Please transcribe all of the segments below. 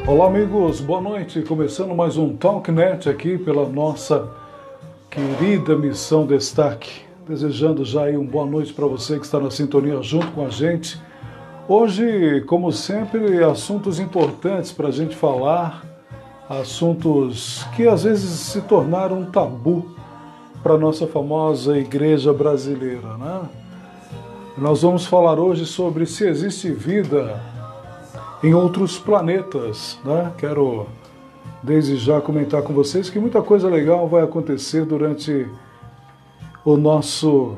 Olá amigos, boa noite, começando mais um TalkNet aqui pela nossa querida Missão Destaque, desejando já aí uma boa noite para você que está na sintonia junto com a gente. Hoje, como sempre, assuntos importantes para a gente falar, assuntos que às vezes se tornaram um tabu para a nossa famosa igreja brasileira, né? Nós vamos falar hoje sobre se existe vida em outros planetas, né? Quero desde já comentar com vocês que muita coisa legal vai acontecer durante o nosso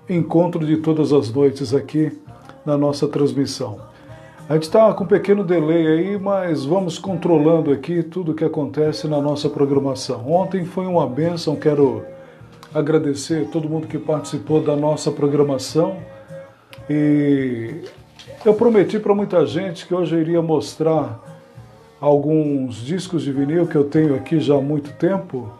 encontro de todas as noites aqui na nossa transmissão. A gente está com um pequeno delay aí, mas vamos controlando aqui tudo o que acontece na nossa programação. Ontem foi uma bênção, quero agradecer a todo mundo que participou da nossa programação e eu prometi para muita gente que hoje eu iria mostrar alguns discos de vinil que eu tenho aqui já há muito tempo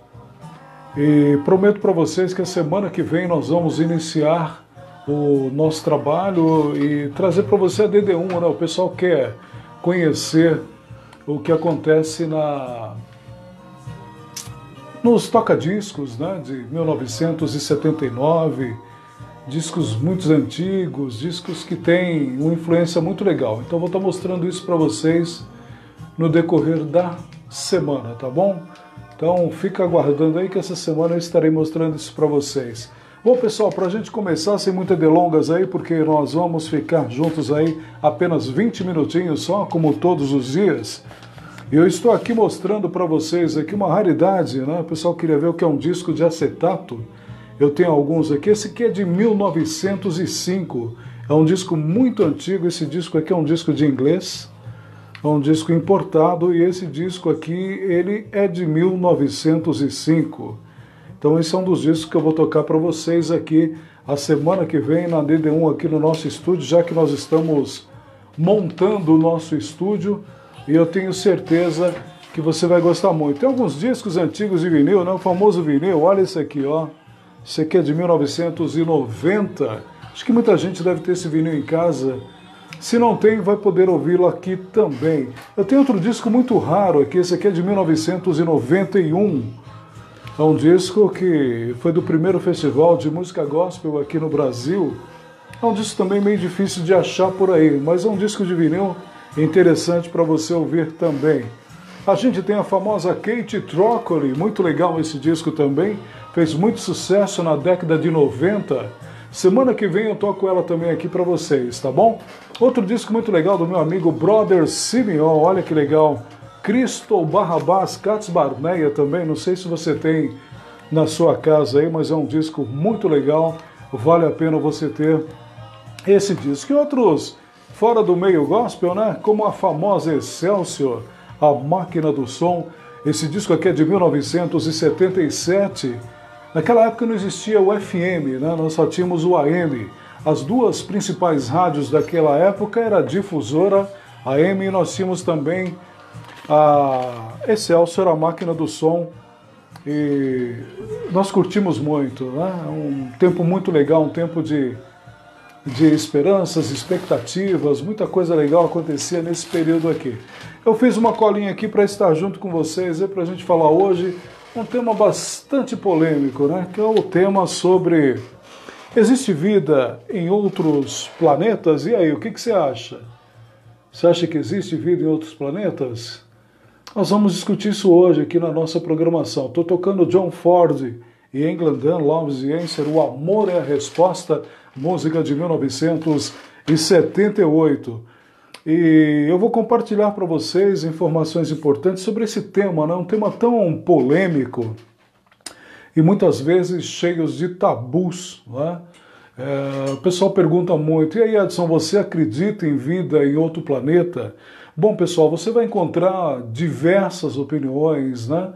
e prometo para vocês que a semana que vem nós vamos iniciar o nosso trabalho e trazer para você a DD1, né? O pessoal quer conhecer o que acontece nos toca-discos, né? De 1979, discos muito antigos, discos que têm uma influência muito legal. Então vou estar mostrando isso para vocês no decorrer da semana, tá bom? Então fica aguardando aí que essa semana eu estarei mostrando isso para vocês. Bom pessoal, para a gente começar sem muitas delongas aí, porque nós vamos ficar juntos aí apenas 20 minutinhos só, como todos os dias. E eu estou aqui mostrando para vocês aqui uma raridade, né? O pessoal queria ver o que é um disco de acetato. Eu tenho alguns aqui, esse aqui é de 1905, é um disco muito antigo, esse disco aqui é um disco de inglês, é um disco importado e esse disco aqui, ele é de 1905. Então esse é um dos discos que eu vou tocar para vocês aqui a semana que vem na DD1 aqui no nosso estúdio, já que nós estamos montando o nosso estúdio e eu tenho certeza que você vai gostar muito. Tem alguns discos antigos de vinil, né? O famoso vinil, olha esse aqui, ó. Esse aqui é de 1990. Acho que muita gente deve ter esse vinil em casa. Se não tem, vai poder ouvi-lo aqui também. Eu tenho outro disco muito raro aqui. Esse aqui é de 1991. É um disco que foi do primeiro festival de música gospel aqui no Brasil. É um disco também meio difícil de achar por aí, mas é um disco de vinil interessante para você ouvir também. A gente tem a famosa Kate Trocoli, muito legal esse disco também, fez muito sucesso na década de 90. Semana que vem eu toco ela também aqui para vocês, tá bom? Outro disco muito legal do meu amigo Brother Simeon, olha que legal. Cristo Barrabás, Cats Barneia também, não sei se você tem na sua casa aí, mas é um disco muito legal, vale a pena você ter esse disco. E outros fora do meio gospel, né? Como a famosa Excelsior, A Máquina do Som. Esse disco aqui é de 1977. Naquela época não existia o FM, né? Nós só tínhamos o AM. As duas principais rádios daquela época era a Difusora, a AM, e nós tínhamos também a Excelsior, A Máquina do Som. E nós curtimos muito, né? Um tempo muito legal, um tempo de esperanças, expectativas, muita coisa legal acontecia nesse período aqui. Eu fiz uma colinha aqui para estar junto com vocês, para a gente falar hoje um tema bastante polêmico, né? Que é o tema sobre existe vida em outros planetas? E aí, o que você acha? Você acha que existe vida em outros planetas? Nós vamos discutir isso hoje aqui na nossa programação. Estou tocando John Ford e England Loves the Answer, O Amor é a Resposta, música de 1978. E eu vou compartilhar para vocês informações importantes sobre esse tema, né? Um tema tão polêmico e muitas vezes cheios de tabus, né? O pessoal pergunta muito, e aí Edson, você acredita em vida em outro planeta? Bom pessoal, você vai encontrar diversas opiniões, né?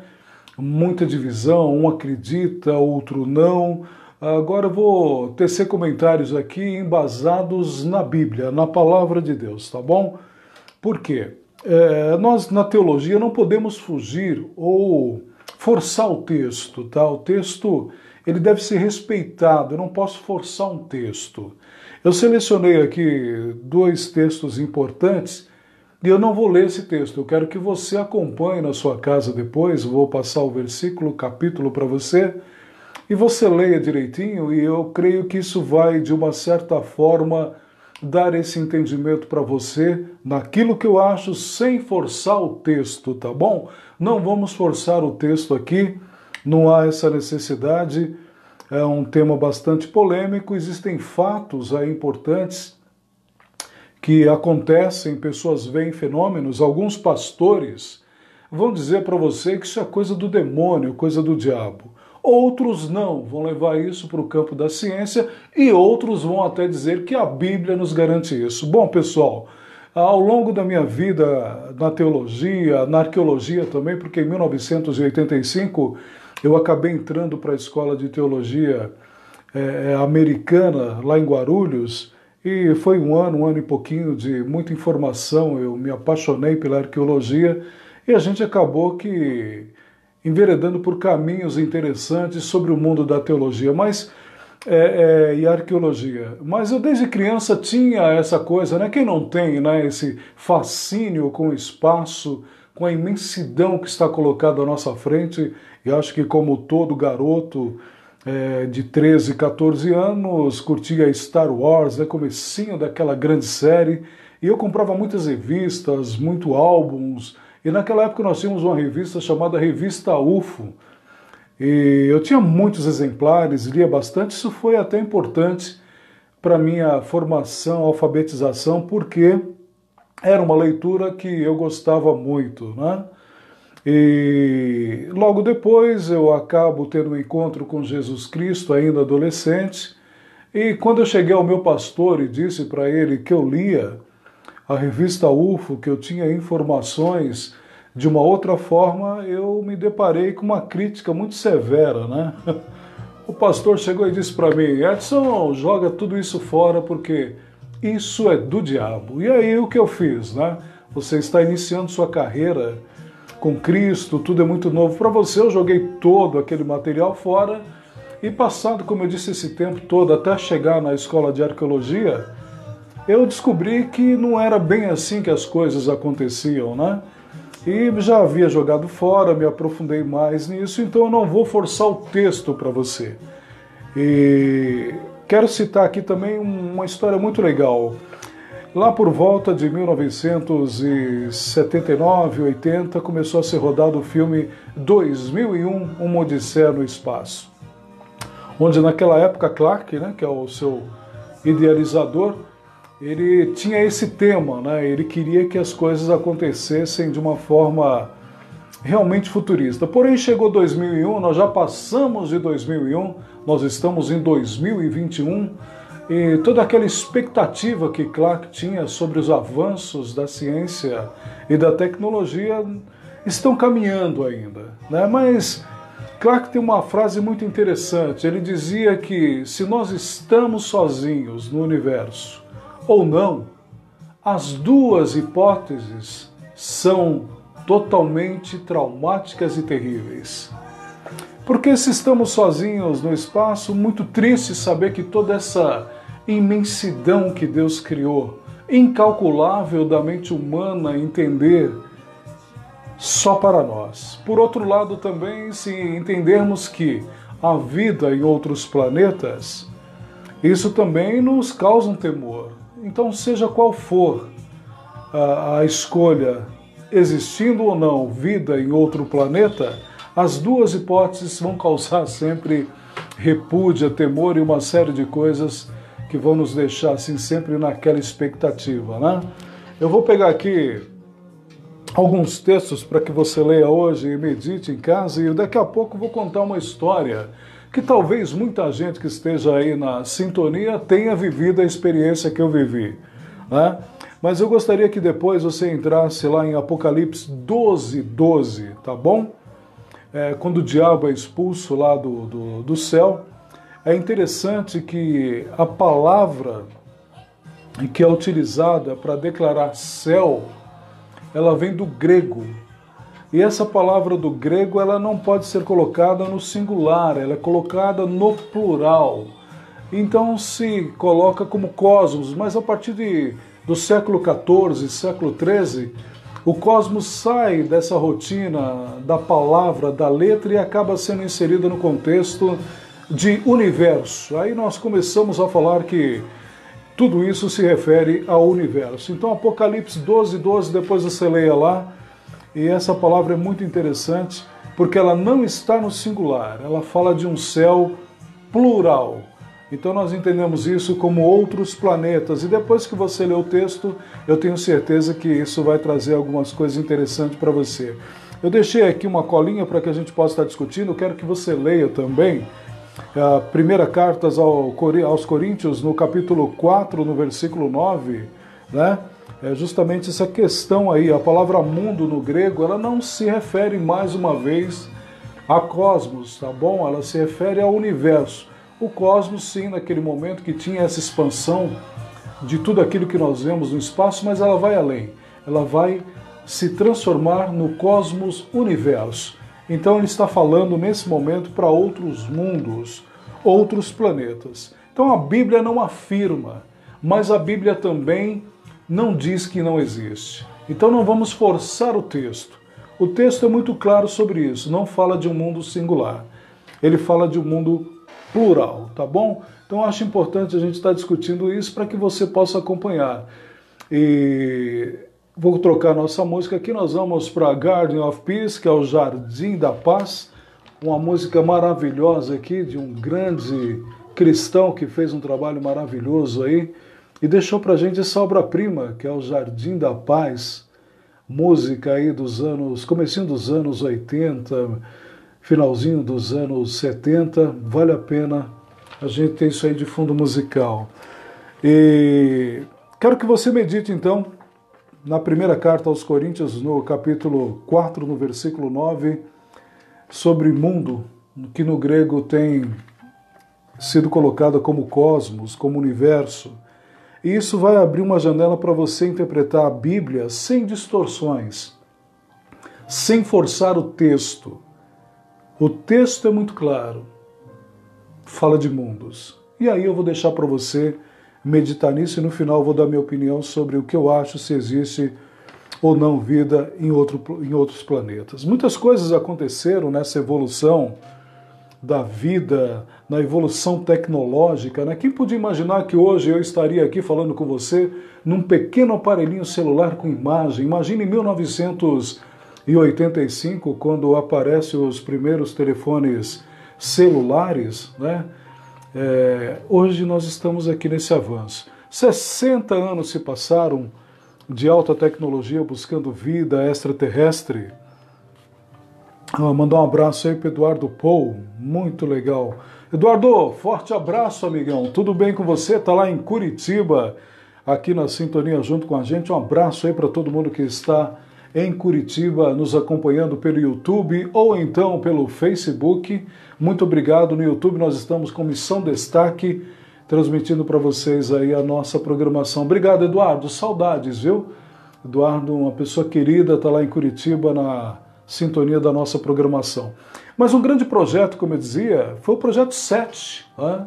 Muita divisão, um acredita, outro não. Agora eu vou tecer comentários aqui embasados na Bíblia, na Palavra de Deus, tá bom? Por quê? Nós na teologia não podemos fugir ou forçar o texto, tá? O texto, ele deve ser respeitado, eu não posso forçar um texto. Eu selecionei aqui dois textos importantes E eu não vou ler esse texto, eu quero que você acompanhe na sua casa depois, vou passar o versículo, o capítulo para você, e você leia direitinho, e eu creio que isso vai, de uma certa forma, dar esse entendimento para você, naquilo que eu acho, sem forçar o texto, tá bom? Não vamos forçar o texto aqui, não há essa necessidade, é um tema bastante polêmico, existem fatos aí importantes que acontecem, pessoas veem fenômenos, alguns pastores vão dizer para você que isso é coisa do demônio, coisa do diabo. Outros não, vão levar isso para o campo da ciência e outros vão até dizer que a Bíblia nos garante isso. Bom, pessoal, ao longo da minha vida na teologia, na arqueologia também, porque em 1985 eu acabei entrando para a escola de teologia americana lá em Guarulhos, e foi um ano e pouquinho de muita informação, eu me apaixonei pela arqueologia e a gente acabou que enveredando por caminhos interessantes sobre o mundo da teologia e arqueologia. Mas eu desde criança tinha essa coisa, né? Quem não tem, né? Esse fascínio com o espaço, com a imensidão que está colocada à nossa frente, e acho que como todo garoto de 13, 14 anos, curtia Star Wars, né, comecinho daquela grande série, e eu comprava muitas revistas, muitos álbuns, e naquela época nós tínhamos uma revista chamada Revista UFO, e eu tinha muitos exemplares, lia bastante, isso foi até importante para minha formação, alfabetização, porque era uma leitura que eu gostava muito, né? E logo depois eu acabo tendo um encontro com Jesus Cristo, ainda adolescente, e quando eu cheguei ao meu pastor e disse para ele que eu lia a revista UFO, que eu tinha informações de uma outra forma, eu me deparei com uma crítica muito severa, né? O pastor chegou e disse para mim: Edson, joga tudo isso fora porque isso é do diabo. E aí o que eu fiz, né? Você está iniciando sua carreira com Cristo, tudo é muito novo para você, eu joguei todo aquele material fora e passado, como eu disse, esse tempo todo, até chegar na escola de arqueologia, eu descobri que não era bem assim que as coisas aconteciam, né? E já havia jogado fora, me aprofundei mais nisso, então eu não vou forçar o texto para você. E quero citar aqui também uma história muito legal. Lá por volta de 1979, 80, começou a ser rodado o filme 2001, Uma Odisseia no Espaço, onde naquela época Clarke, né, que é o seu idealizador, ele tinha esse tema, né, ele queria que as coisas acontecessem de uma forma realmente futurista. Porém, chegou 2001, nós já passamos de 2001, nós estamos em 2021, e toda aquela expectativa que Clarke tinha sobre os avanços da ciência e da tecnologia estão caminhando ainda, né? Mas Clarke tem uma frase muito interessante, ele dizia que se nós estamos sozinhos no universo ou não, as duas hipóteses são totalmente traumáticas e terríveis. Porque se estamos sozinhos no espaço, muito triste saber que toda essa imensidão que Deus criou, incalculável da mente humana entender, só para nós. Por outro lado também, se entendermos que há vida em outros planetas, isso também nos causa um temor. Então, seja qual for a escolha, existindo ou não vida em outro planeta, as duas hipóteses vão causar sempre repúdio, temor e uma série de coisas que vão nos deixar assim sempre naquela expectativa, né? Eu vou pegar aqui alguns textos para que você leia hoje e medite em casa, e daqui a pouco vou contar uma história que talvez muita gente que esteja aí na sintonia tenha vivido a experiência que eu vivi, né? Mas eu gostaria que depois você entrasse lá em Apocalipse 12:12, tá bom? Quando o diabo é expulso lá do céu, é interessante que a palavra que é utilizada para declarar céu, ela vem do grego. E essa palavra do grego, ela não pode ser colocada no singular, ela é colocada no plural. Então se coloca como cosmos, mas a partir de do século XIV, século XIII, o cosmos sai dessa rotina da palavra, da letra e acaba sendo inserido no contexto de universo. Aí nós começamos a falar que tudo isso se refere ao universo. Então Apocalipse 12, 12, depois você leia lá, e essa palavra é muito interessante, porque ela não está no singular, ela fala de um céu plural. Então nós entendemos isso como outros planetas. E depois que você lê o texto, eu tenho certeza que isso vai trazer algumas coisas interessantes para você. Eu deixei aqui uma colinha para que a gente possa estar discutindo. Eu quero que você leia também a primeira carta aos Coríntios, no capítulo 4, no versículo 9, né? É justamente essa questão aí. A palavra mundo no grego, ela não se refere mais uma vez a cosmos, tá bom? Ela se refere ao universo. O cosmos, sim, naquele momento que tinha essa expansão de tudo aquilo que nós vemos no espaço, mas ela vai além. Ela vai se transformar no cosmos universo. Então ele está falando nesse momento para outros mundos, outros planetas. Então a Bíblia não afirma, mas a Bíblia também não diz que não existe. Então não vamos forçar o texto. O texto é muito claro sobre isso, não fala de um mundo singular. Ele fala de um mundo plural, tá bom? Então acho importante a gente estar discutindo isso para que você possa acompanhar. E vou trocar nossa música aqui, nós vamos para Garden of Peace, que é o Jardim da Paz, uma música maravilhosa aqui de um grande cristão que fez um trabalho maravilhoso aí e deixou pra gente essa obra-prima, que é o Jardim da Paz, música aí comecinho dos anos 80, finalzinho dos anos 70, vale a pena a gente ter isso aí de fundo musical. E quero que você medite então na primeira carta aos Coríntios, no capítulo 4, no versículo 9, sobre mundo, que no grego tem sido colocado como cosmos, como universo. E isso vai abrir uma janela para você interpretar a Bíblia sem distorções, sem forçar o texto. O texto é muito claro, fala de mundos. E aí eu vou deixar para você meditar nisso e no final eu vou dar minha opinião sobre o que eu acho, se existe ou não vida em outros planetas. Muitas coisas aconteceram nessa evolução da vida, na evolução tecnológica, né? Quem podia imaginar que hoje eu estaria aqui falando com você num pequeno aparelhinho celular com imagem? Imagine em 1985, quando aparecem os primeiros telefones celulares, né? Hoje nós estamos aqui nesse avanço. 60 anos se passaram de alta tecnologia buscando vida extraterrestre. Mandar um abraço aí para Eduardo Paul, muito legal. Eduardo, forte abraço, amigão. Tudo bem com você? Tá lá em Curitiba, aqui na sintonia junto com a gente. Um abraço aí para todo mundo que está em Curitiba, nos acompanhando pelo YouTube ou então pelo Facebook. Muito obrigado. No YouTube nós estamos com Missão Destaque, transmitindo para vocês aí a nossa programação. Obrigado, Eduardo. Saudades, viu? Eduardo, uma pessoa querida, está lá em Curitiba na sintonia da nossa programação. Mas um grande projeto, como eu dizia, foi o Projeto 7. Né?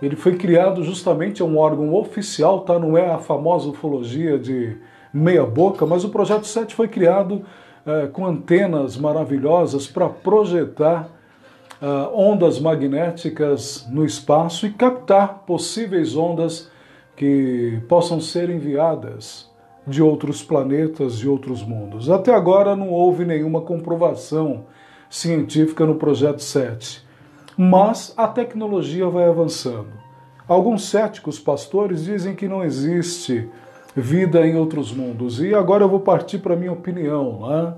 Ele foi criado justamente, é um órgão oficial, tá? Não é a famosa ufologia de meia boca, mas o Projeto 7 foi criado com antenas maravilhosas para projetar ondas magnéticas no espaço e captar possíveis ondas que possam ser enviadas de outros planetas, de outros mundos. Até agora não houve nenhuma comprovação científica no Projeto 7, mas a tecnologia vai avançando. Alguns céticos pastores dizem que não existe vida em outros mundos, e agora eu vou partir para a minha opinião, né?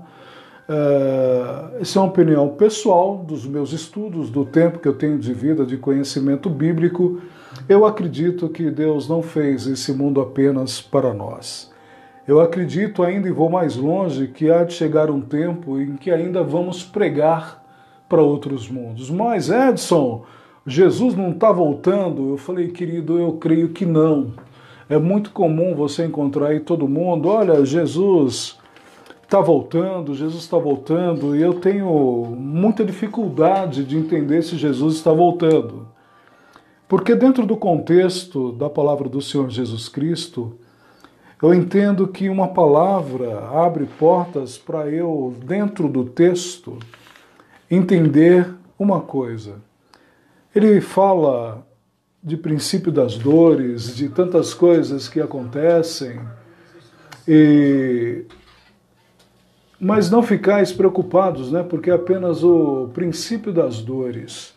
Essa é uma opinião pessoal dos meus estudos, do tempo que eu tenho de vida, de conhecimento bíblico. Eu acredito que Deus não fez esse mundo apenas para nós. Eu acredito ainda, e vou mais longe, que há de chegar um tempo em que ainda vamos pregar para outros mundos. Mas, Edson, Jesus não está voltando? Eu falei, querido, eu creio que não. É muito comum você encontrar aí todo mundo, olha, Jesus está voltando, e eu tenho muita dificuldade de entender se Jesus está voltando. Porque dentro do contexto da palavra do Senhor Jesus Cristo, eu entendo que uma palavra abre portas para eu, dentro do texto, entender uma coisa. Ele fala de princípio das dores, de tantas coisas que acontecem, mas não ficais preocupados, né? Porque é apenas o princípio das dores.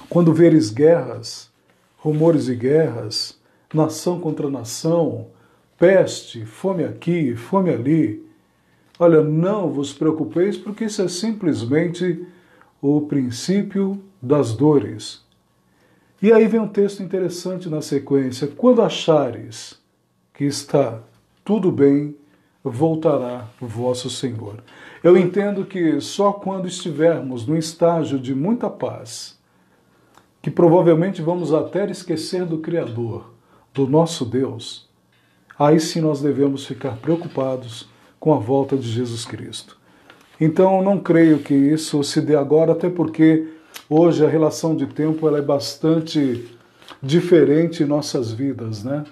Quando veres guerras, rumores de guerras, nação contra nação, peste, fome aqui, fome ali, olha, não vos preocupeis, porque isso é simplesmente o princípio das dores. E aí vem um texto interessante na sequência. Quando achares que está tudo bem, voltará o vosso Senhor. Eu entendo que só quando estivermos num estágio de muita paz, que provavelmente vamos até esquecer do Criador, do nosso Deus, aí sim nós devemos ficar preocupados com a volta de Jesus Cristo. Então não creio que isso se dê agora, até porque hoje a relação de tempo ela é bastante diferente em nossas vidas, né?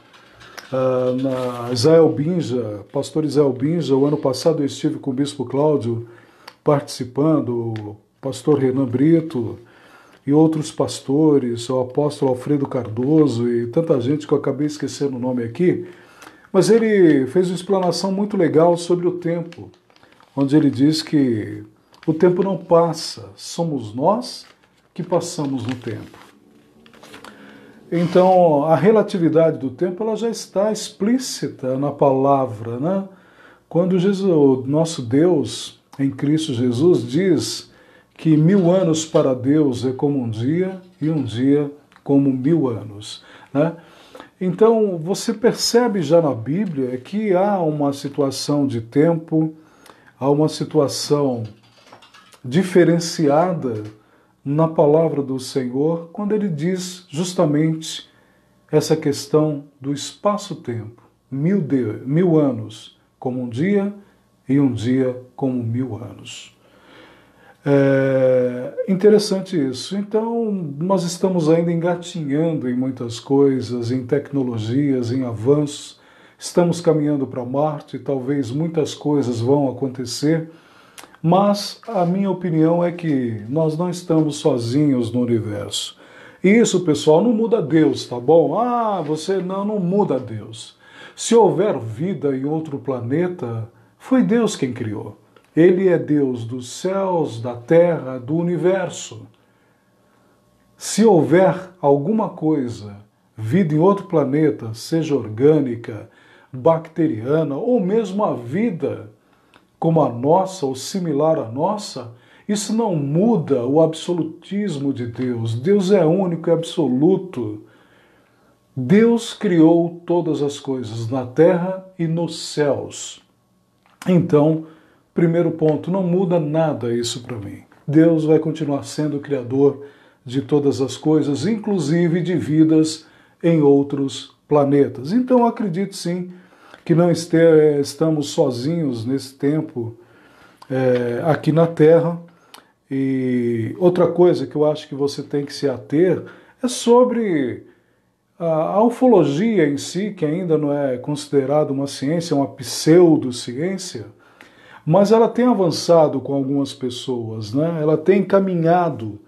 Na Israel Binja, pastor Israel Binja, o ano passado eu estive com o bispo Cláudio participando, o pastor Renan Brito e outros pastores, o apóstolo Alfredo Cardoso e tanta gente que eu acabei esquecendo o nome aqui, mas ele fez uma explanação muito legal sobre o tempo, onde ele diz que o tempo não passa, somos nós que passamos no tempo. Então, a relatividade do tempo ela já está explícita na palavra, né? Quando o nosso Deus, em Cristo Jesus, diz que 1000 anos para Deus é como um dia e um dia como 1000 anos, né? Então, você percebe já na Bíblia que há uma situação de tempo, há uma situação diferenciada na palavra do Senhor, quando ele diz justamente essa questão do espaço-tempo. 1000 anos como um dia e um dia como 1000 anos. É interessante isso. Então, nós estamos ainda engatinhando em muitas coisas, em tecnologias, em avanços. Estamos caminhando para Marte, talvez muitas coisas vão acontecer, mas a minha opinião é que nós não estamos sozinhos no universo. E isso, pessoal, não muda Deus, tá bom? Você não muda Deus. Se houver vida em outro planeta, foi Deus quem criou. Ele é Deus dos céus, da terra, do universo. Se houver alguma coisa, vida em outro planeta, seja orgânica, bacteriana ou mesmo a vida como a nossa ou similar à nossa, isso não muda o absolutismo de Deus. Deus é único e absoluto. Deus criou todas as coisas na terra e nos céus. Então, primeiro ponto, não muda nada isso para mim. Deus vai continuar sendo o Criador de todas as coisas, inclusive de vidas em outros planetas. Então, acredito sim que não estamos sozinhos nesse tempo aqui na Terra. E outra coisa que eu acho que você tem que se ater é sobre a ufologia em si, que ainda não é considerada uma ciência, é uma pseudociência, mas ela tem avançado com algumas pessoas, né? Ela tem caminhado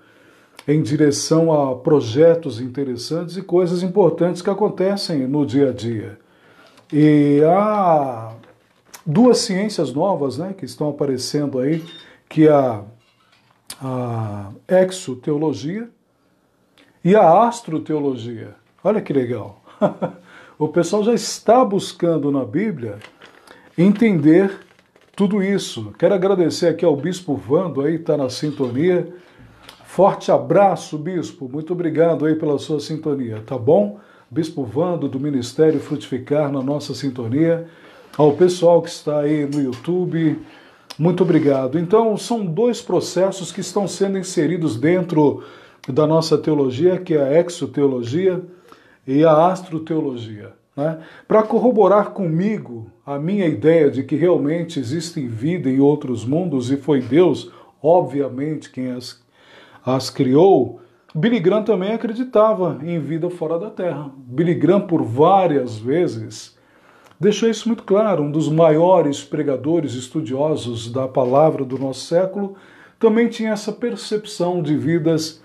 em direção a projetos interessantes e coisas importantes que acontecem no dia a dia. E há duas ciências novas, né, que estão aparecendo aí, que é a exoteologia e a astroteologia. Olha que legal. O pessoal já está buscando na Bíblia entender tudo isso. Quero agradecer aqui ao Bispo Vando, aí está na sintonia. Forte abraço, Bispo. Muito obrigado aí pela sua sintonia, tá bom? Bispo Vando, do Ministério Frutificar, na nossa sintonia. Ao pessoal que está aí no YouTube, muito obrigado. Então, são dois processos que estão sendo inseridos dentro da nossa teologia, que é a exoteologia e a astroteologia, né? Para corroborar comigo a minha ideia de que realmente existe vida em outros mundos e foi Deus, obviamente, quem as criou, Billy Graham também acreditava em vida fora da Terra. Billy Graham, por várias vezes, deixou isso muito claro. Um dos maiores pregadores estudiosos da palavra do nosso século também tinha essa percepção de vidas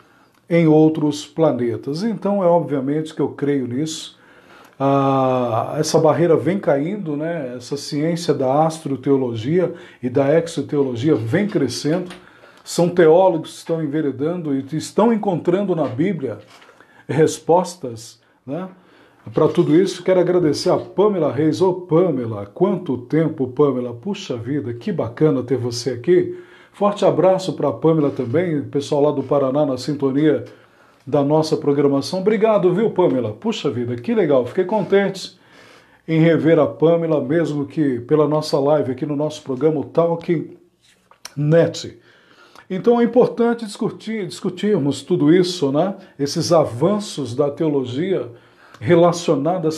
em outros planetas. Então é obviamente que eu creio nisso. Essa barreira vem caindo, né? Essa ciência da astroteologia e da exoteologia vem crescendo. São teólogos que estão enveredando e estão encontrando na Bíblia respostas, né, para tudo isso. Quero agradecer a Pamela Reis. Ô Pamela, quanto tempo, Pamela, puxa vida, que bacana ter você aqui. Forte abraço para a Pamela também, pessoal lá do Paraná na sintonia da nossa programação. Obrigado, viu, Pamela? Puxa vida, que legal. Fiquei contente em rever a Pamela, mesmo que pela nossa live aqui no nosso programa, o Talking Net. Então é importante discutirmos tudo isso, né? Esses avanços da teologia relacionados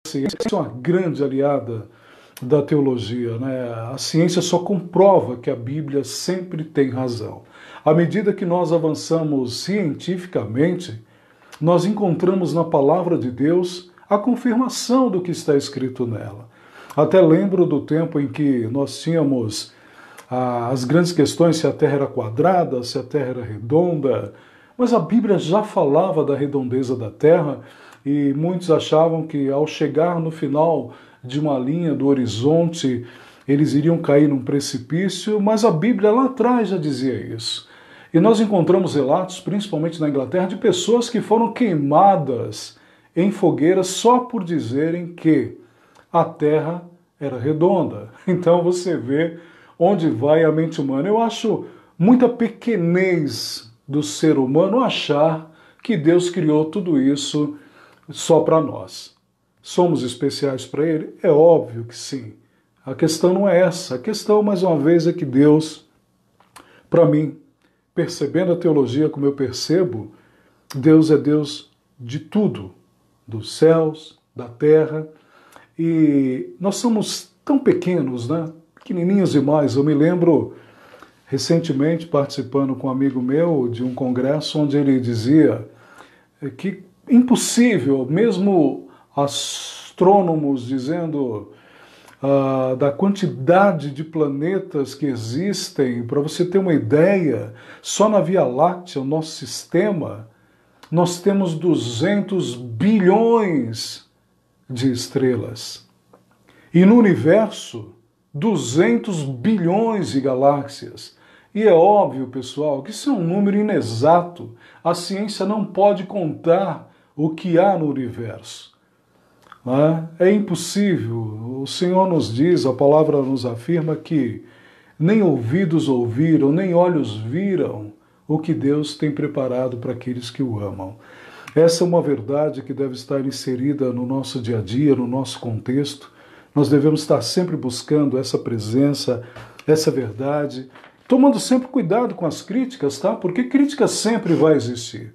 à ciência, é uma grande aliada da teologia, né? A ciência só comprova que a Bíblia sempre tem razão. À medida que nós avançamos cientificamente, nós encontramos na palavra de Deus a confirmação do que está escrito nela. Até lembro do tempo em que nós tínhamos as grandes questões, se a Terra era quadrada, se a Terra era redonda, mas a Bíblia já falava da redondeza da Terra e muitos achavam que ao chegar no final de uma linha do horizonte, eles iriam cair num precipício, mas a Bíblia lá atrás já dizia isso. E nós encontramos relatos, principalmente na Inglaterra, de pessoas que foram queimadas em fogueiras só por dizerem que a Terra era redonda. Então você vê onde vai a mente humana. Eu acho muita pequenez do ser humano achar que Deus criou tudo isso só para nós. Somos especiais para Ele? É óbvio que sim. A questão não é essa. A questão, mais uma vez, é que Deus, para mim, percebendo a teologia como eu percebo, Deus é Deus de tudo, dos céus, da terra, e nós somos tão pequenos, né? Pequenininhos demais. Eu me lembro recentemente participando com um amigo meu de um congresso onde ele dizia que impossível, mesmo astrônomos dizendo da quantidade de planetas que existem, para você ter uma ideia, só na Via Láctea, o nosso sistema, nós temos 200 bilhões de estrelas. E no universo, 200 bilhões de galáxias. E é óbvio, pessoal, que isso é um número inexato. A ciência não pode contar o que há no universo. É impossível. O Senhor nos diz, a palavra nos afirma que nem ouvidos ouviram, nem olhos viram o que Deus tem preparado para aqueles que o amam. Essa é uma verdade que deve estar inserida no nosso dia a dia, no nosso contexto. Nós devemos estar sempre buscando essa presença, essa verdade, tomando sempre cuidado com as críticas, tá? Porque crítica sempre vai existir.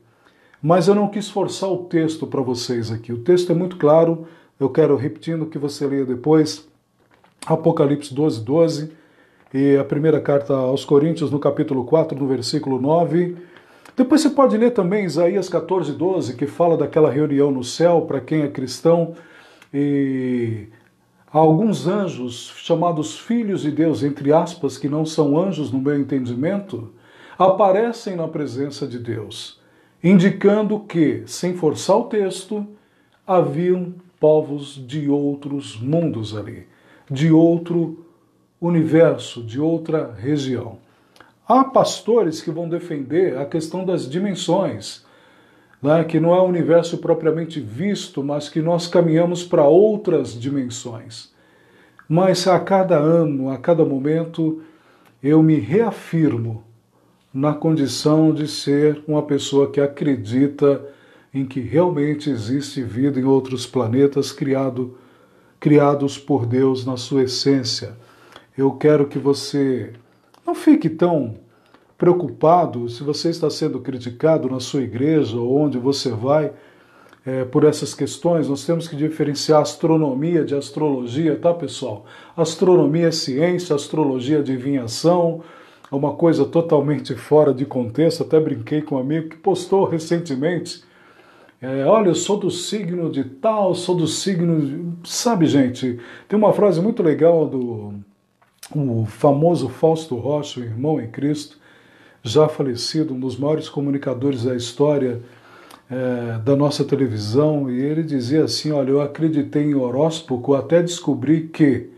Mas eu não quis forçar o texto para vocês aqui. O texto é muito claro, eu quero, repetindo, que você leia depois, Apocalipse 12, 12, e a primeira carta aos Coríntios, no capítulo 4, no versículo 9. Depois você pode ler também Isaías 14, 12, que fala daquela reunião no céu, para quem é cristão, e há alguns anjos, chamados filhos de Deus, entre aspas, que não são anjos no meu entendimento, aparecem na presença de Deus, indicando que, sem forçar o texto, haviam povos de outros mundos ali, de outro universo, de outra região. Há pastores que vão defender a questão das dimensões, né, que não é o universo propriamente visto, mas que nós caminhamos para outras dimensões. Mas a cada ano, a cada momento, eu me reafirmo na condição de ser uma pessoa que acredita em que realmente existe vida em outros planetas criados por Deus na sua essência. Eu quero que você não fique tão preocupado se você está sendo criticado na sua igreja ou onde você vai por essas questões. Nós temos que diferenciar astronomia de astrologia, tá, pessoal? Astronomia é ciência, astrologia é adivinhação, é uma coisa totalmente fora de contexto. Até brinquei com um amigo que postou recentemente, olha, eu sou do signo de tal, sou do signo... sabe, gente, tem uma frase muito legal do o famoso Fausto Rocha, o irmão em Cristo, já falecido, um dos maiores comunicadores da história da nossa televisão, e ele dizia assim, olha, eu acreditei em horóscopo até descobrir que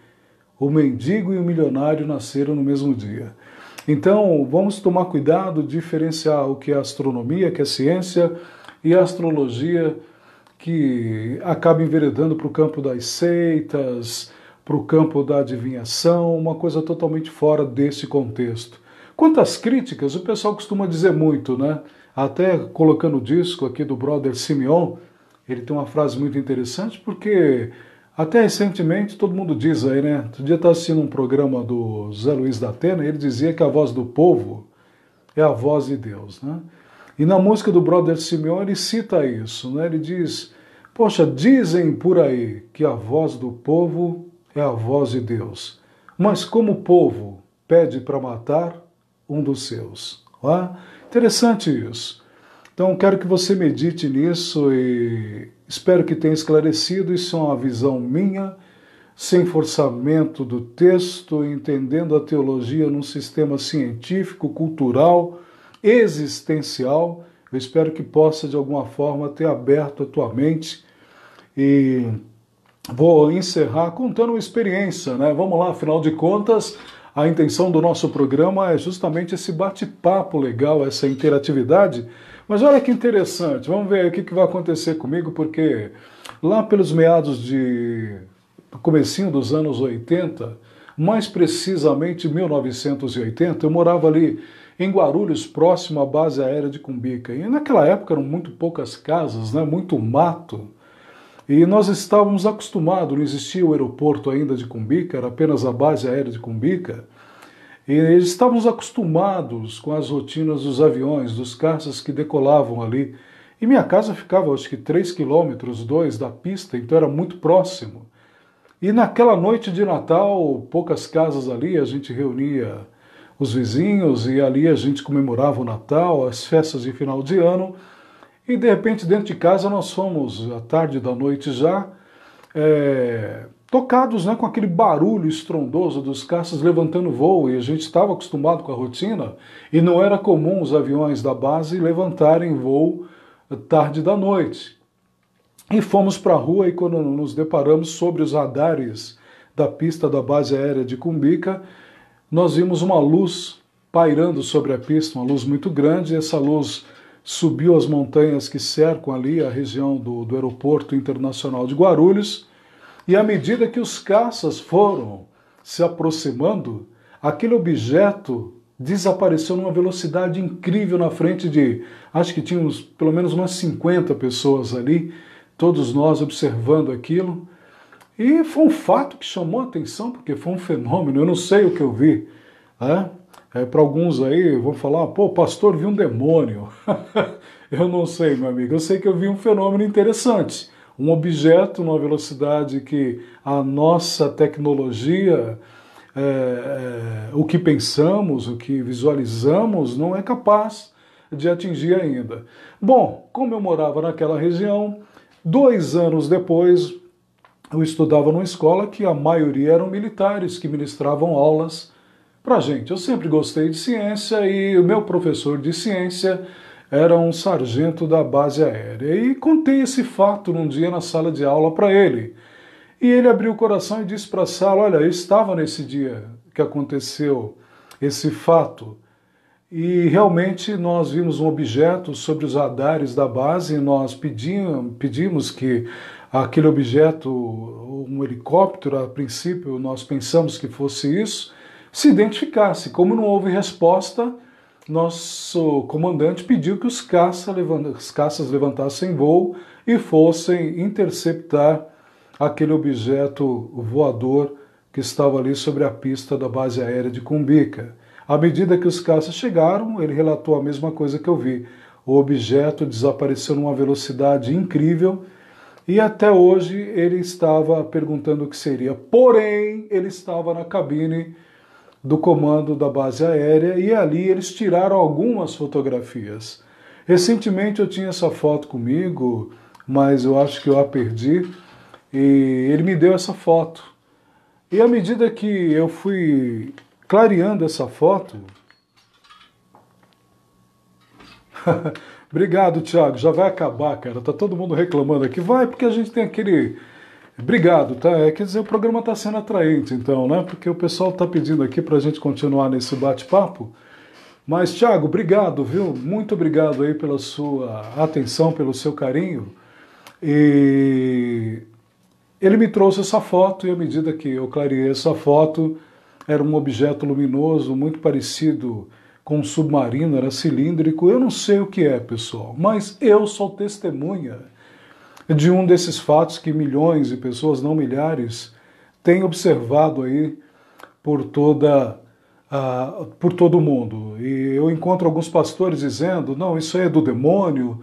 o mendigo e o milionário nasceram no mesmo dia. Então, vamos tomar cuidado, diferenciar o que é astronomia, que é ciência, e a astrologia, que acaba enveredando para o campo das seitas, para o campo da adivinhação, uma coisa totalmente fora desse contexto. Quanto às críticas, o pessoal costuma dizer muito, né? Até colocando o disco aqui do brother Simeon, ele tem uma frase muito interessante, porque até recentemente todo mundo diz aí, né? Outro dia eu estava assistindo um programa do Zé Luiz da Atena, e ele dizia que a voz do povo é a voz de Deus, né? E na música do brother Simeon ele cita isso, né? Ele diz, poxa, dizem por aí que a voz do povo é a voz de Deus, mas como o povo pede para matar um dos seus. Não. Interessante isso. Então quero que você medite nisso e espero que tenha esclarecido. Isso é uma visão minha, sem forçamento do texto, entendendo a teologia num sistema científico, cultural, existencial. Eu espero que possa de alguma forma ter aberto a tua mente e vou encerrar contando uma experiência, né? Vamos lá, afinal de contas, a intenção do nosso programa é justamente esse bate-papo legal, essa interatividade. Mas olha que interessante, vamos ver aí o que vai acontecer comigo, porque lá pelos meados do comecinho dos anos 80, mais precisamente 1980, eu morava ali em Guarulhos, próximo à base aérea de Cumbica. E naquela época eram muito poucas casas, né? Muito mato. E nós estávamos acostumados, não existia o aeroporto ainda de Cumbica, era apenas a base aérea de Cumbica. E estávamos acostumados com as rotinas dos aviões, dos caças que decolavam ali. E minha casa ficava, acho que 3 quilômetros, 2 da pista, então era muito próximo. E naquela noite de Natal, poucas casas ali, a gente reunia os vizinhos e ali a gente comemorava o Natal, as festas de final de ano. E de repente dentro de casa nós fomos, à tarde da noite já, tocados, né, com aquele barulho estrondoso dos caças levantando voo, e a gente estava acostumado com a rotina, e não era comum os aviões da base levantarem voo tarde da noite. E fomos para a rua e quando nos deparamos sobre os radares da pista da base aérea de Cumbica, nós vimos uma luz pairando sobre a pista, uma luz muito grande, e essa luz subiu as montanhas que cercam ali a região do Aeroporto Internacional de Guarulhos, e à medida que os caças foram se aproximando, aquele objeto desapareceu numa velocidade incrível na frente de, acho que tínhamos pelo menos umas 50 pessoas ali, todos nós observando aquilo, e foi um fato que chamou a atenção, porque foi um fenômeno, eu não sei o que eu vi, né? Para alguns aí vão falar, pô, o pastor viu um demônio. Eu não sei, meu amigo, eu sei que eu vi um fenômeno interessante. Um objeto numa velocidade que a nossa tecnologia, o que pensamos, o que visualizamos, não é capaz de atingir ainda. Bom, como eu morava naquela região, 2 anos depois eu estudava numa escola que a maioria eram militares que ministravam aulas pra gente. Eu sempre gostei de ciência e o meu professor de ciência era um sargento da base aérea. E contei esse fato num dia na sala de aula para ele. E ele abriu o coração e disse para a sala, olha, eu estava nesse dia que aconteceu esse fato. E realmente nós vimos um objeto sobre os radares da base e nós pedimos que aquele objeto, um helicóptero, a princípio nós pensamos que fosse isso, se identificasse. Como não houve resposta, nosso comandante pediu que os caças levantassem voo e fossem interceptar aquele objeto voador que estava ali sobre a pista da base aérea de Cumbica. À medida que os caças chegaram, ele relatou a mesma coisa que eu vi. O objeto desapareceu numa velocidade incrível e até hoje ele estava perguntando o que seria. Porém, ele estava na cabine do comando da base aérea e ali eles tiraram algumas fotografias. Recentemente eu tinha essa foto comigo, mas eu acho que eu a perdi. e ele me deu essa foto. E à medida que eu fui clareando essa foto... Obrigado, Thiago, já vai acabar, cara, tá todo mundo reclamando aqui. Vai, porque a gente tem aquele... Obrigado, tá? Quer dizer, o programa está sendo atraente, então, né? Porque o pessoal está pedindo aqui para a gente continuar nesse bate-papo. Mas, Thiago, obrigado, viu? Muito obrigado aí pela sua atenção, pelo seu carinho. E ele me trouxe essa foto e à medida que eu clareei essa foto, era um objeto luminoso muito parecido com um submarino, era cilíndrico. Eu não sei o que é, pessoal, mas eu sou testemunha de um desses fatos que milhões de pessoas, não milhares, têm observado aí por todo o mundo. E eu encontro alguns pastores dizendo, não, isso aí é do demônio,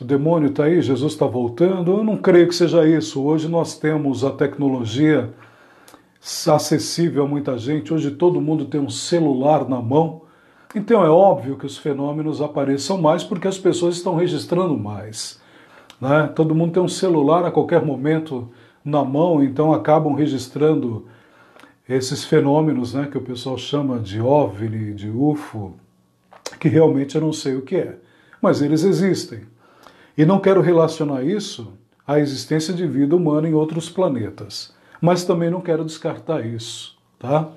o demônio está aí, Jesus está voltando. Eu não creio que seja isso. Hoje nós temos a tecnologia acessível a muita gente, hoje todo mundo tem um celular na mão, então é óbvio que os fenômenos apareçam mais porque as pessoas estão registrando mais. Né? Todo mundo tem um celular a qualquer momento na mão, então acabam registrando esses fenômenos, né, que o pessoal chama de OVNI, de UFO, que realmente eu não sei o que é, mas eles existem. E não quero relacionar isso à existência de vida humana em outros planetas, mas também não quero descartar isso, tá?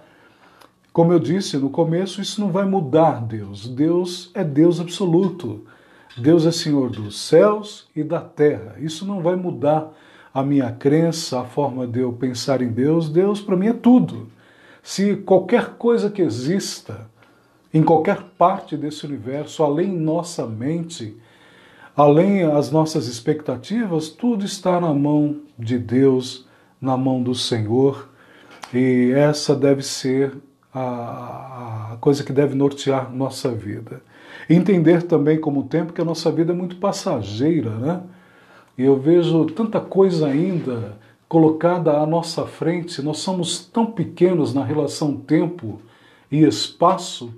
Como eu disse no começo, isso não vai mudar Deus. Deus é Deus absoluto. Deus é Senhor dos céus e da terra. Isso não vai mudar a minha crença, a forma de eu pensar em Deus. Deus para mim é tudo. Se qualquer coisa que exista, em qualquer parte desse universo, além nossa mente, além as nossas expectativas, tudo está na mão de Deus, na mão do Senhor. E essa deve ser a coisa que deve nortear nossa vida. Entender também como tempo que a nossa vida é muito passageira, né? E eu vejo tanta coisa ainda colocada à nossa frente, nós somos tão pequenos na relação tempo e espaço,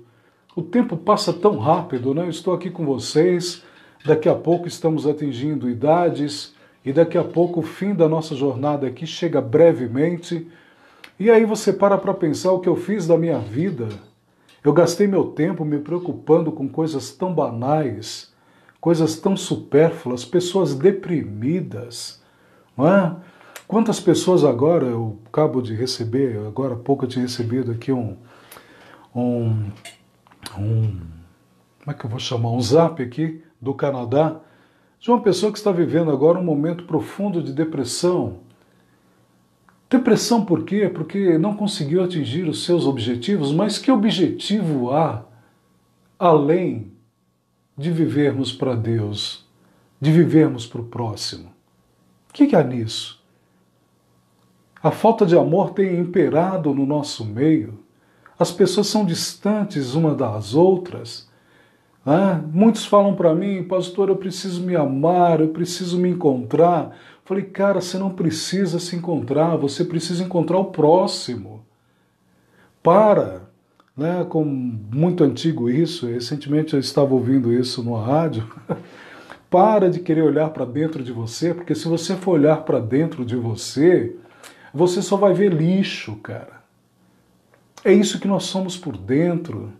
o tempo passa tão rápido, né? Eu estou aqui com vocês, daqui a pouco estamos atingindo idades, e daqui a pouco o fim da nossa jornada aqui chega brevemente, e aí você para pensar o que eu fiz da minha vida. Eu gastei meu tempo me preocupando com coisas tão banais, coisas tão supérfluas, pessoas deprimidas, não é? Quantas pessoas agora, eu acabo de receber, agora há pouco eu tinha recebido aqui como é que eu vou chamar? Um zap aqui do Canadá, de uma pessoa que está vivendo agora um momento profundo de depressão. Depressão por quê? Porque não conseguiu atingir os seus objetivos, mas que objetivo há além de vivermos para Deus, de vivermos para o próximo? O que há nisso? A falta de amor tem imperado no nosso meio, as pessoas são distantes uma das outras. Muitos falam para mim, pastor, eu preciso me amar, eu preciso me encontrar. Falei, cara, você não precisa se encontrar, você precisa encontrar o próximo. Né, como muito antigo isso, recentemente eu estava ouvindo isso no rádio, para de querer olhar para dentro de você, porque se você for olhar para dentro de você, você só vai ver lixo, cara. É isso que nós somos por dentro.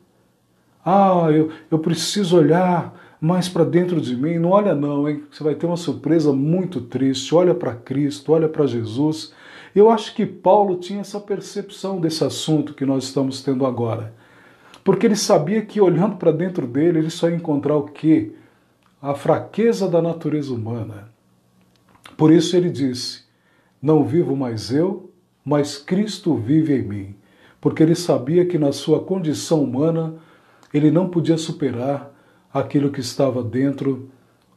Eu preciso olhar mais para dentro de mim. Não olha não, hein? Você vai ter uma surpresa muito triste. Olha para Cristo, olha para Jesus. Eu acho que Paulo tinha essa percepção desse assunto que nós estamos tendo agora. Porque ele sabia que olhando para dentro dele, ele só ia encontrar o quê? A fraqueza da natureza humana. Por isso ele disse, não vivo mais eu, mas Cristo vive em mim. Porque ele sabia que na sua condição humana, ele não podia superar aquilo que estava dentro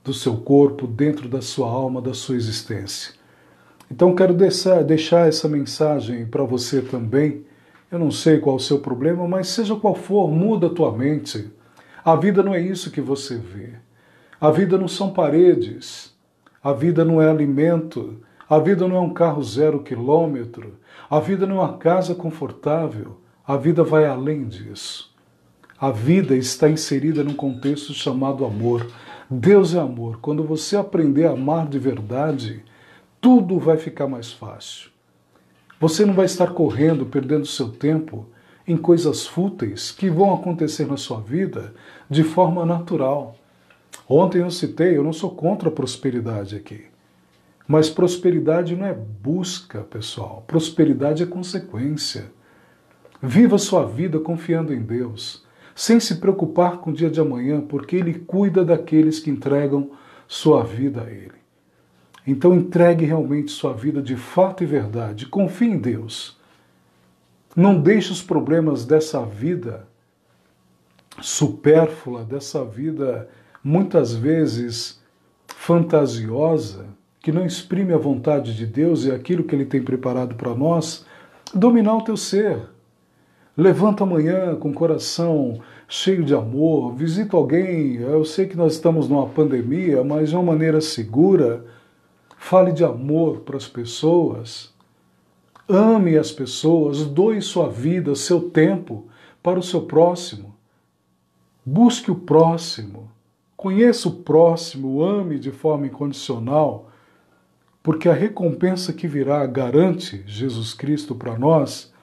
do seu corpo, dentro da sua alma, da sua existência. Então quero deixar essa mensagem para você também. Eu não sei qual é o seu problema, mas seja qual for, muda a tua mente. A vida não é isso que você vê. A vida não são paredes. A vida não é alimento. A vida não é um carro 0 quilômetro. A vida não é uma casa confortável. A vida vai além disso. A vida está inserida num contexto chamado amor. Deus é amor. Quando você aprender a amar de verdade, tudo vai ficar mais fácil. Você não vai estar correndo, perdendo seu tempo em coisas fúteis que vão acontecer na sua vida de forma natural. Ontem eu citei, eu não sou contra a prosperidade aqui. Mas prosperidade não é busca, pessoal. Prosperidade é consequência. Viva sua vida confiando em Deus, sem se preocupar com o dia de amanhã, porque Ele cuida daqueles que entregam sua vida a Ele. Então entregue realmente sua vida de fato e verdade. Confie em Deus. Não deixe os problemas dessa vida supérflua, dessa vida muitas vezes fantasiosa, que não exprime a vontade de Deus e aquilo que Ele tem preparado para nós, dominar o teu ser. Levanta amanhã com o coração cheio de amor, visita alguém. Eu sei que nós estamos numa pandemia, mas de uma maneira segura. Fale de amor para as pessoas. Ame as pessoas, doe sua vida, seu tempo para o seu próximo. Busque o próximo. Conheça o próximo, ame de forma incondicional, porque a recompensa que virá, garante Jesus Cristo para nós,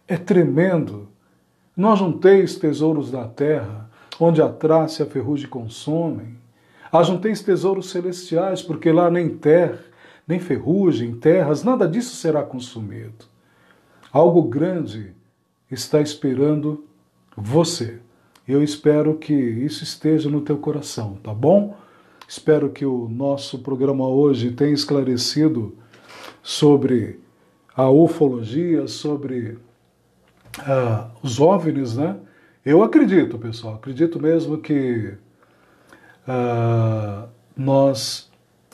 é tremendo. Não ajunteis tesouros da terra, onde a traça e a ferrugem consomem. Ajunteis tesouros celestiais, porque lá nem terra, nem ferrugem, terras, nada disso será consumido. Algo grande está esperando você. Eu espero que isso esteja no teu coração, tá bom? Espero que o nosso programa hoje tenha esclarecido sobre a ufologia, sobre os OVNIs, né? Eu acredito, pessoal, acredito mesmo que nós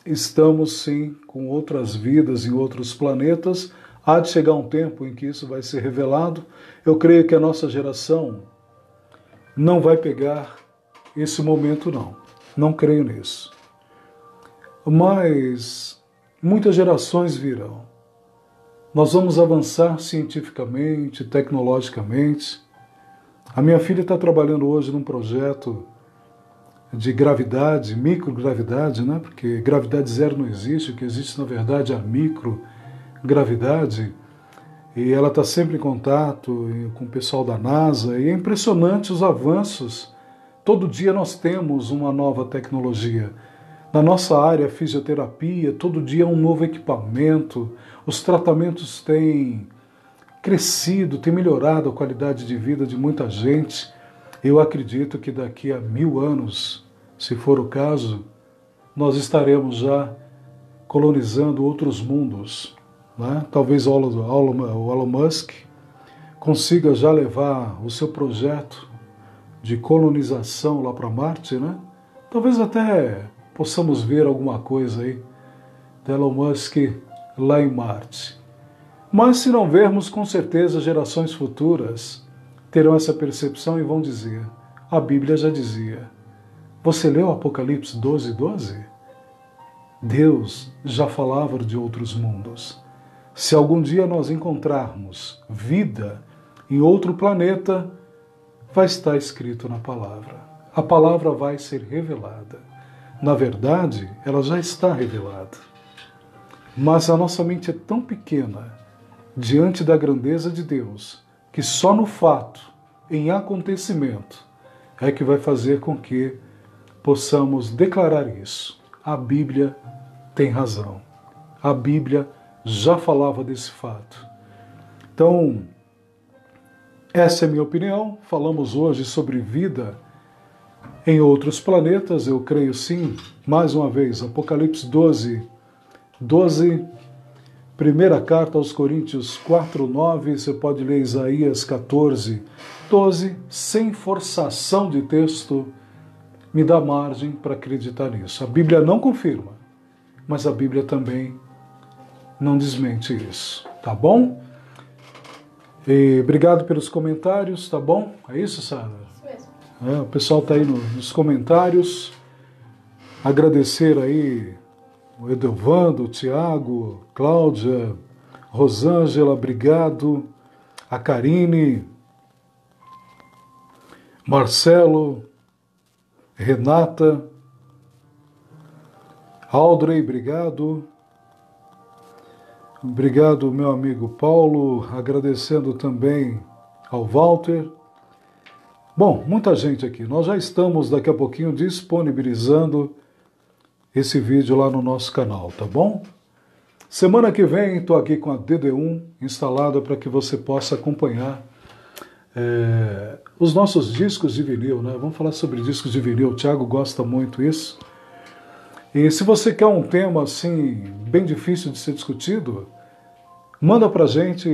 estamos, sim, com outras vidas em outros planetas. Há de chegar um tempo em que isso vai ser revelado. Eu creio que a nossa geração não vai pegar esse momento, não. Não creio nisso. Mas muitas gerações virão. Nós vamos avançar cientificamente, tecnologicamente. A minha filha está trabalhando hoje num projeto de gravidade, microgravidade, né? Porque gravidade zero não existe, o que existe na verdade é a microgravidade. E ela está sempre em contato com o pessoal da NASA, e é impressionante os avanços. Todo dia nós temos uma nova tecnologia. Na nossa área, fisioterapia, todo dia é um novo equipamento, os tratamentos têm crescido, têm melhorado a qualidade de vida de muita gente. Eu acredito que daqui a 1000 anos, se for o caso, nós estaremos já colonizando outros mundos, né? Talvez o Elon Musk consiga já levar o seu projeto de colonização lá para Marte, né? Talvez até possamos ver alguma coisa aí de Elon Musk lá em Marte. Mas se não vermos, com certeza gerações futuras terão essa percepção e vão dizer: a Bíblia já dizia. Você leu Apocalipse 12:12? Deus já falava de outros mundos. Se algum dia nós encontrarmos vida em outro planeta, vai estar escrito na palavra. A palavra vai ser revelada. Na verdade, ela já está revelada. Mas a nossa mente é tão pequena diante da grandeza de Deus, que só no fato, em acontecimento, é que vai fazer com que possamos declarar isso. A Bíblia tem razão. A Bíblia já falava desse fato. Então, essa é a minha opinião. Falamos hoje sobre vida em outros planetas. Eu creio sim, mais uma vez, Apocalipse 12, primeira carta aos Coríntios 4:9, você pode ler Isaías 14:12, sem forçação de texto, me dá margem para acreditar nisso. A Bíblia não confirma, mas a Bíblia também não desmente isso, tá bom? E obrigado pelos comentários, tá bom? É isso, Sara? Isso mesmo. O pessoal tá aí nos comentários. Agradecer aí o Edelvando, o Tiago, Cláudia, Rosângela, obrigado. A Karine, Marcelo, Renata, Audrey, obrigado. Obrigado, meu amigo Paulo, agradecendo também ao Walter. Bom, muita gente aqui. Nós já estamos daqui a pouquinho disponibilizando esse vídeo lá no nosso canal, tá bom? Semana que vem estou aqui com a DD1 instalada para que você possa acompanhar os nossos discos de vinil, né? Vamos falar sobre discos de vinil, o Thiago gosta muito disso. E se você quer um tema assim, bem difícil de ser discutido, manda pra gente,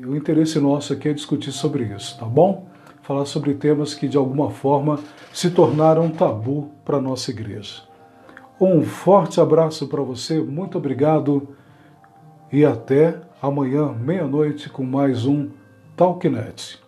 o interesse nosso aqui é discutir sobre isso, tá bom? Falar sobre temas que de alguma forma se tornaram tabu para a nossa igreja. Um forte abraço para você, muito obrigado e até amanhã, meia-noite, com mais um Talknet.